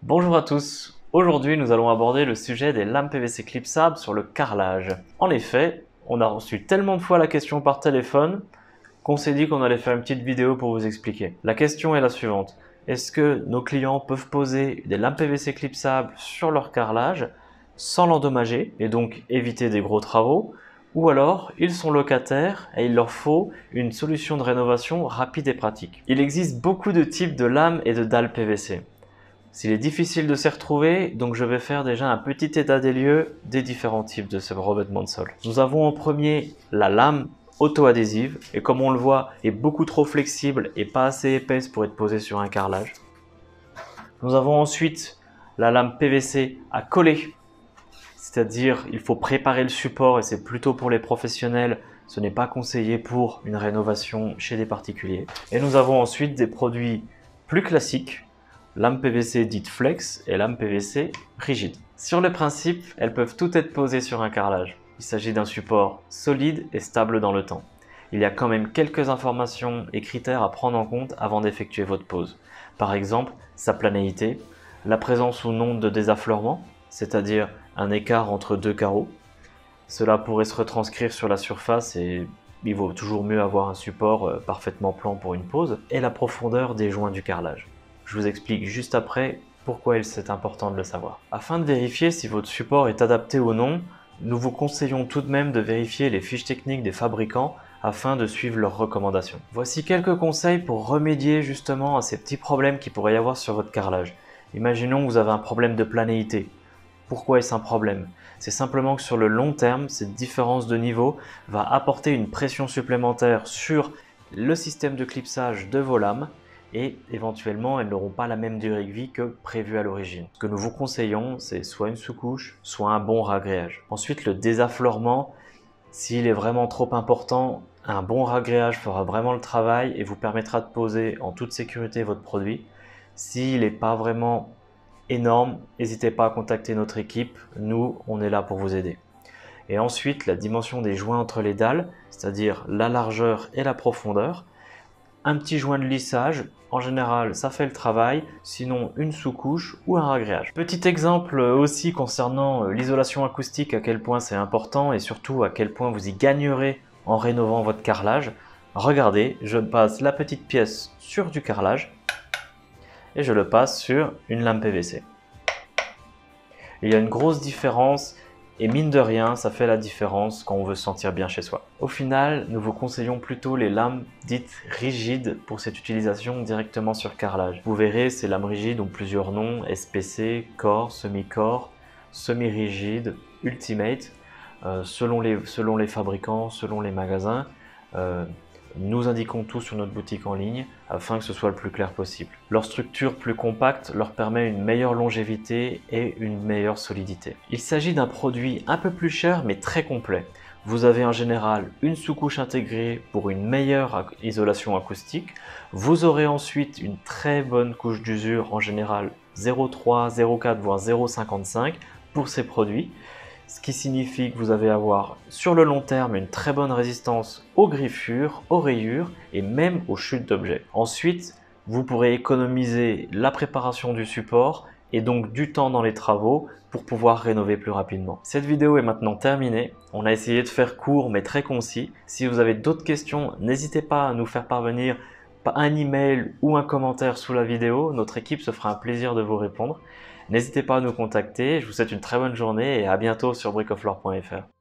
Bonjour à tous, aujourd'hui nous allons aborder le sujet des lames PVC clipsables sur le carrelage. En effet, on a reçu tellement de fois la question par téléphone qu'on s'est dit qu'on allait faire une petite vidéo pour vous expliquer. La question est la suivante, est-ce que nos clients peuvent poser des lames PVC clipsables sur leur carrelage sans l'endommager et donc éviter des gros travaux, ou alors ils sont locataires et il leur faut une solution de rénovation rapide et pratique. Il existe beaucoup de types de lames et de dalles PVC. S'il est difficile de s'y retrouver, donc je vais faire déjà un petit état des lieux des différents types de ce revêtement de sol. Nous avons en premier la lame auto-adhésive et comme on le voit est beaucoup trop flexible et pas assez épaisse pour être posée sur un carrelage. Nous avons ensuite la lame PVC à coller, c'est-à-dire il faut préparer le support et c'est plutôt pour les professionnels, ce n'est pas conseillé pour une rénovation chez des particuliers. Et nous avons ensuite des produits plus classiques, lame PVC dite flex et lame PVC rigide. Sur le principe, elles peuvent toutes être posées sur un carrelage. Il s'agit d'un support solide et stable dans le temps. Il y a quand même quelques informations et critères à prendre en compte avant d'effectuer votre pose. Par exemple, sa planéité, la présence ou non de désaffleurement, c'est-à-dire un écart entre deux carreaux. Cela pourrait se retranscrire sur la surface et il vaut toujours mieux avoir un support parfaitement plan pour une pose. Et la profondeur des joints du carrelage. Je vous explique juste après pourquoi c'est important de le savoir. Afin de vérifier si votre support est adapté ou non, nous vous conseillons tout de même de vérifier les fiches techniques des fabricants afin de suivre leurs recommandations. Voici quelques conseils pour remédier justement à ces petits problèmes qu'il pourrait y avoir sur votre carrelage. Imaginons que vous avez un problème de planéité. Pourquoi est-ce un problème? C'est simplement que sur le long terme, cette différence de niveau va apporter une pression supplémentaire sur le système de clipsage de vos lames et éventuellement elles n'auront pas la même durée de vie que prévu à l'origine. Ce que nous vous conseillons, c'est soit une sous-couche, soit un bon ragréage. Ensuite, le désaffleurement, s'il est vraiment trop important, un bon ragréage fera vraiment le travail et vous permettra de poser en toute sécurité votre produit. S'il n'est pas vraiment énorme, n'hésitez pas à contacter notre équipe, nous on est là pour vous aider. Et ensuite, la dimension des joints entre les dalles, c'est-à-dire la largeur et la profondeur. Un petit joint de lissage, en général ça fait le travail, sinon une sous-couche ou un ragréage. Petit exemple aussi concernant l'isolation acoustique, à quel point c'est important et surtout à quel point vous y gagnerez en rénovant votre carrelage. Regardez, je passe la petite pièce sur du carrelage et je le passe sur une lame PVC. Il y a une grosse différence. Et mine de rien, ça fait la différence quand on veut se sentir bien chez soi. Au final, nous vous conseillons plutôt les lames dites rigides pour cette utilisation directement sur carrelage. Vous verrez, ces lames rigides ont plusieurs noms, SPC, Core, Semi-Core, Semi-Rigide, Ultimate, selon les fabricants, selon les magasins. Nous indiquons tout sur notre boutique en ligne afin que ce soit le plus clair possible. Leur structure plus compacte leur permet une meilleure longévité et une meilleure solidité. Il s'agit d'un produit un peu plus cher mais très complet. Vous avez en général une sous-couche intégrée pour une meilleure isolation acoustique. Vous aurez ensuite une très bonne couche d'usure, en général 0,3, 0,4 voire 0,55 pour ces produits. Ce qui signifie que vous allez avoir sur le long terme une très bonne résistance aux griffures, aux rayures et même aux chutes d'objets. Ensuite, vous pourrez économiser la préparation du support et donc du temps dans les travaux pour pouvoir rénover plus rapidement. Cette vidéo est maintenant terminée. On a essayé de faire court mais très concis. Si vous avez d'autres questions, n'hésitez pas à nous faire parvenir un email ou un commentaire sous la vidéo. Notre équipe se fera un plaisir de vous répondre. N'hésitez pas à nous contacter, je vous souhaite une très bonne journée et à bientôt sur brickoflore.fr.